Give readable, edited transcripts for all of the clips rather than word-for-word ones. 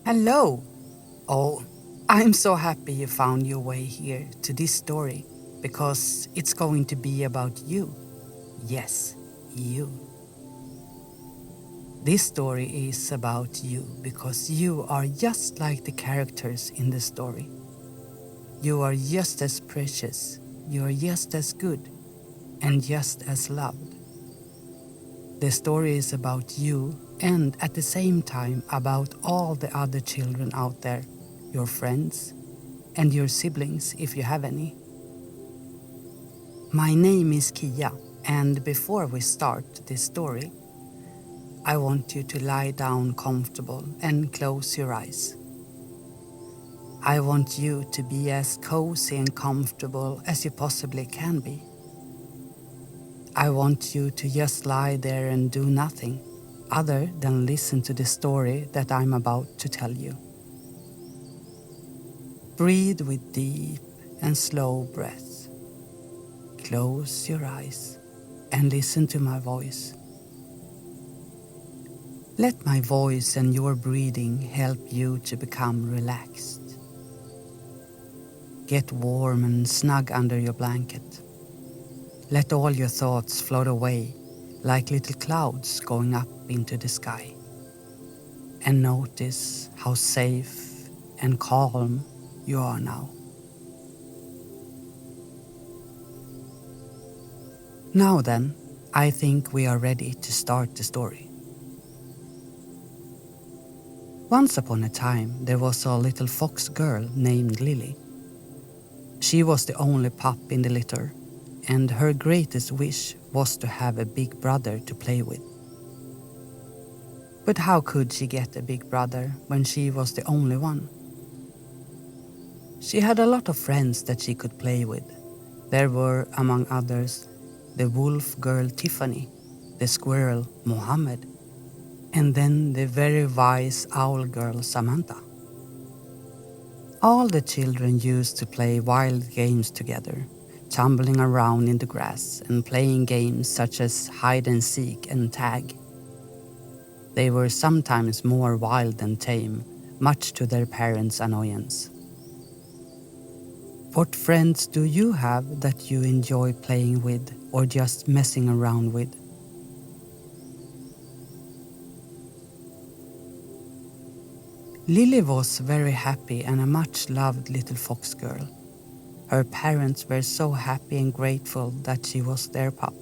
Hello! Oh, I'm so happy you found your way here to this story because it's going to be about you. Yes, you. This story is about you because you are just like the characters in the story. You are just as precious, you are just as good, and just as loved. The story is about you and at the same time about all the other children out there, your friends, and your siblings if you have any. My name is Kia, and before we start this story, I want you to lie down comfortable and close your eyes. I want you to be as cozy and comfortable as you possibly can be. I want you to just lie there and do nothing other than listen to the story that I'm about to tell you. Breathe with deep and slow breaths. Close your eyes and listen to my voice. Let my voice and your breathing help you to become relaxed. Get warm and snug under your blanket. Let all your thoughts float away like little clouds going up into the sky. And notice how safe and calm you are now. Now then, I think we are ready to start the story. Once upon a time, there was a little fox girl named Lily. She was the only pup in the litter, and her greatest wish was to have a big brother to play with. But how could she get a big brother when she was the only one? She had a lot of friends that she could play with. There were, among others, the wolf girl Tiffany, the squirrel Mohammed, and then the very wise owl girl Samantha. All the children used to play wild games together, tumbling around in the grass and playing games such as hide and seek and tag. They were sometimes more wild than tame, much to their parents' annoyance. What friends do you have that you enjoy playing with or just messing around with? Lily was very happy and a much loved little fox girl. Her parents were so happy and grateful that she was their pup.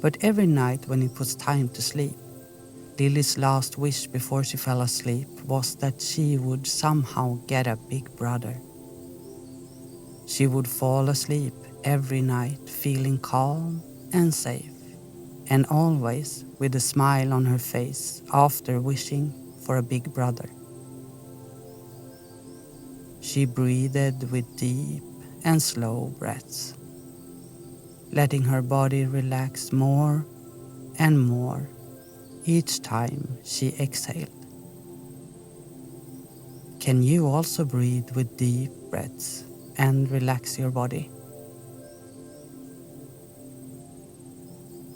But every night when it was time to sleep, Lily's last wish before she fell asleep was that she would somehow get a big brother. She would fall asleep every night feeling calm and safe, and always with a smile on her face after wishing for a big brother. She breathed with deep and slow breaths, letting her body relax more and more each time she exhaled. Can you also breathe with deep breaths and relax your body?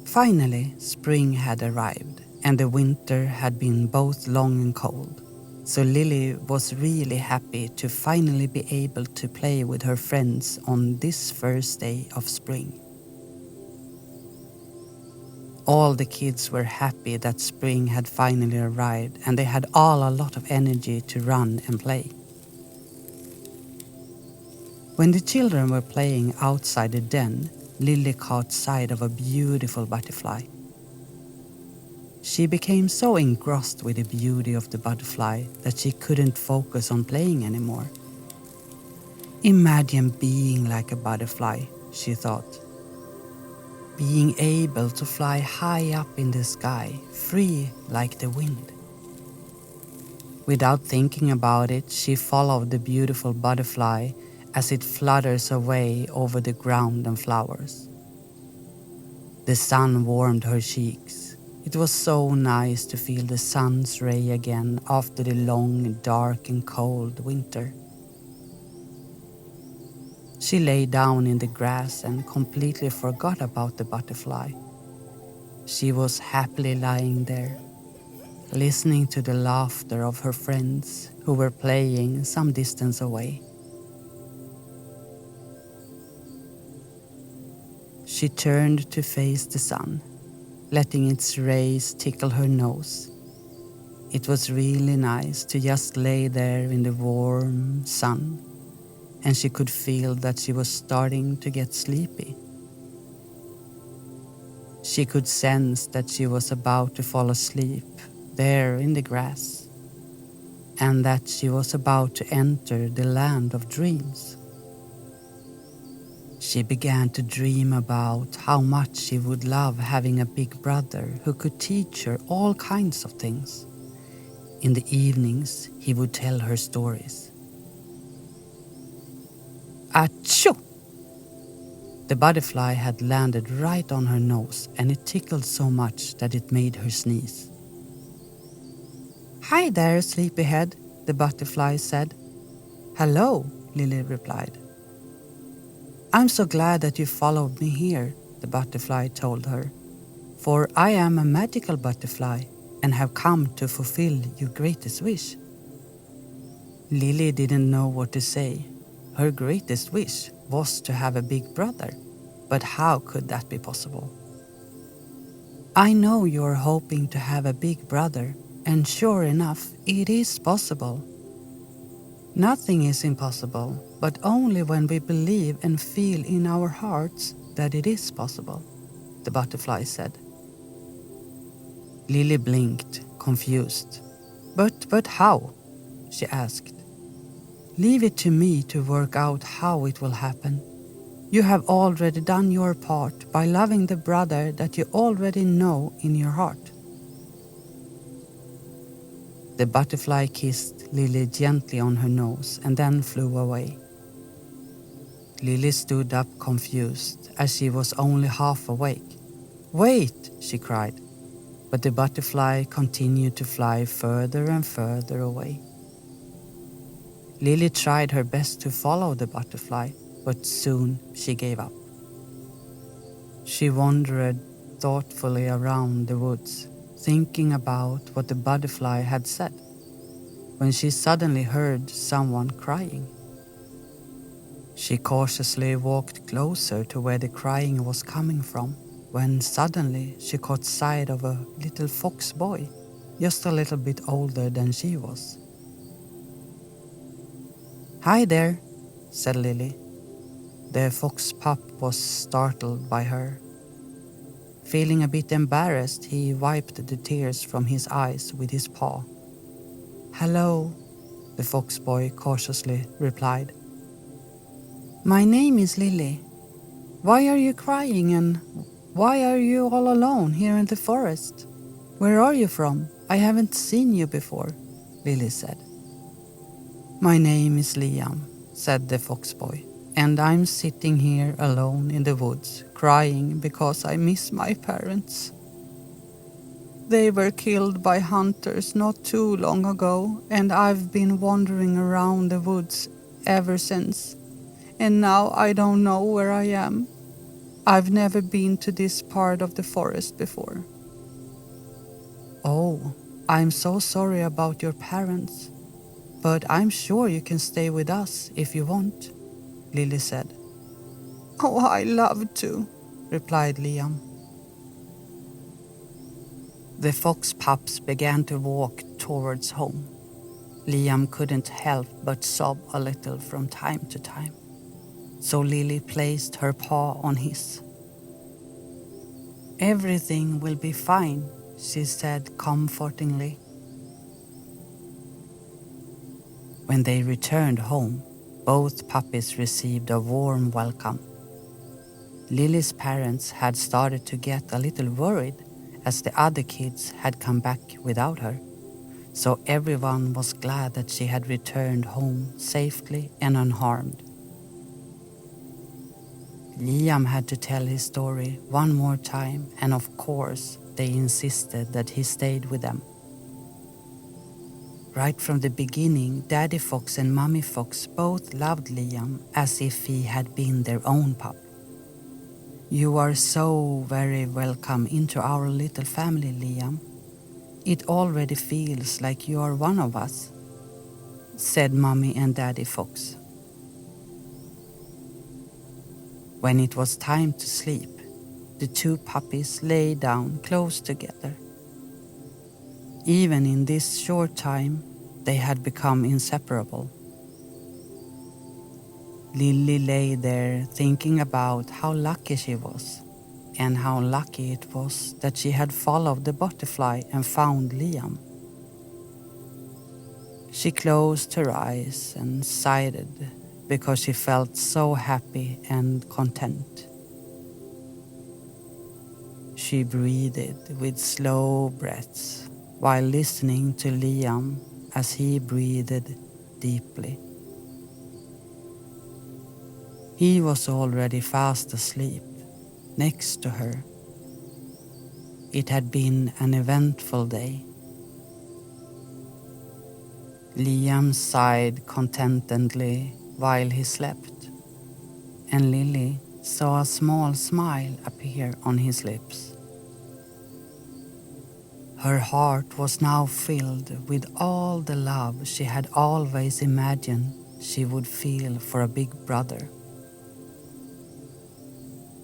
Finally, spring had arrived and the winter had been both long and cold. So Lily was really happy to finally be able to play with her friends on this first day of spring. All the kids were happy that spring had finally arrived and they had all a lot of energy to run and play. When the children were playing outside the den, Lily caught sight of a beautiful butterfly. She became so engrossed with the beauty of the butterfly that she couldn't focus on playing anymore. Imagine being like a butterfly, she thought. Being able to fly high up in the sky, free like the wind. Without thinking about it, she followed the beautiful butterfly as it flutters away over the ground and flowers. The sun warmed her cheeks. It was so nice to feel the sun's ray again after the long, dark and cold winter. She lay down in the grass and completely forgot about the butterfly. She was happily lying there, listening to the laughter of her friends who were playing some distance away. She turned to face the sun, letting its rays tickle her nose. It was really nice to just lay there in the warm sun, and she could feel that she was starting to get sleepy. She could sense that she was about to fall asleep there in the grass, and that she was about to enter the land of dreams. She began to dream about how much she would love having a big brother who could teach her all kinds of things. In the evenings, he would tell her stories. Achoo! The butterfly had landed right on her nose, and it tickled so much that it made her sneeze. Hi there, sleepyhead, the butterfly said. Hello, Lily replied. I'm so glad that you followed me here, the butterfly told her, for I am a magical butterfly and have come to fulfill your greatest wish. Lily didn't know what to say. Her greatest wish was to have a big brother, but how could that be possible? I know you're hoping to have a big brother, and sure enough, it is possible. Nothing is impossible, but only when we believe and feel in our hearts that it is possible, the butterfly said. Lily blinked, confused. But how? She asked. Leave it to me to work out how it will happen. You have already done your part by loving the brother that you already know in your heart. The butterfly kissed Lily gently on her nose and then flew away. Lily stood up confused as she was only half awake. Wait, she cried, but the butterfly continued to fly further and further away. Lily tried her best to follow the butterfly, but soon she gave up. She wandered thoughtfully around the woods, thinking about what the butterfly had said, when she suddenly heard someone crying. She cautiously walked closer to where the crying was coming from, when suddenly she caught sight of a little fox boy, just a little bit older than she was. Hi there, said Lily. The fox pup was startled by her. Feeling a bit embarrassed, he wiped the tears from his eyes with his paw. Hello, the fox boy cautiously replied. My name is Lily. Why are you crying and why are you all alone here in the forest? Where are you from? I haven't seen you before, Lily said. My name is Liam, said the fox boy, and I'm sitting here alone in the woods, crying because I miss my parents. They were killed by hunters not too long ago, and I've been wandering around the woods ever since. And now I don't know where I am. I've never been to this part of the forest before. Oh, I'm so sorry about your parents, but I'm sure you can stay with us if you want, Lily said. Oh, I love to, replied Liam. The fox pups began to walk towards home. Liam couldn't help but sob a little from time to time, so Lily placed her paw on his. Everything will be fine, she said comfortingly. When they returned home, both puppies received a warm welcome. Lily's parents had started to get a little worried as the other kids had come back without her, so everyone was glad that she had returned home safely and unharmed. Liam had to tell his story one more time, and of course they insisted that he stayed with them. Right from the beginning, Daddy Fox and Mummy Fox both loved Liam as if he had been their own pup. You are so very welcome into our little family, Liam. It already feels like you are one of us, said Mommy and Daddy Fox. When it was time to sleep, the two puppies lay down close together. Even in this short time, they had become inseparable. Lily lay there thinking about how lucky she was, and how lucky it was that she had followed the butterfly and found Liam. She closed her eyes and sighed because she felt so happy and content. She breathed with slow breaths while listening to Liam as he breathed deeply. He was already fast asleep next to her. It had been an eventful day. Liam sighed contentedly while he slept, and Lily saw a small smile appear on his lips. Her heart was now filled with all the love she had always imagined she would feel for a big brother.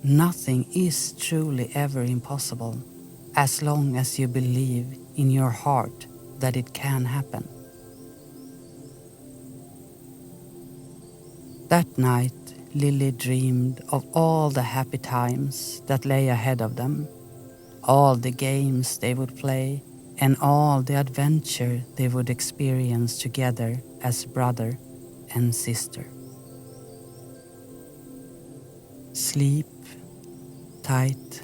Nothing is truly ever impossible as long as you believe in your heart that it can happen. That night, Lily dreamed of all the happy times that lay ahead of them, all the games they would play, and all the adventure they would experience together as brother and sister. Sleep tight,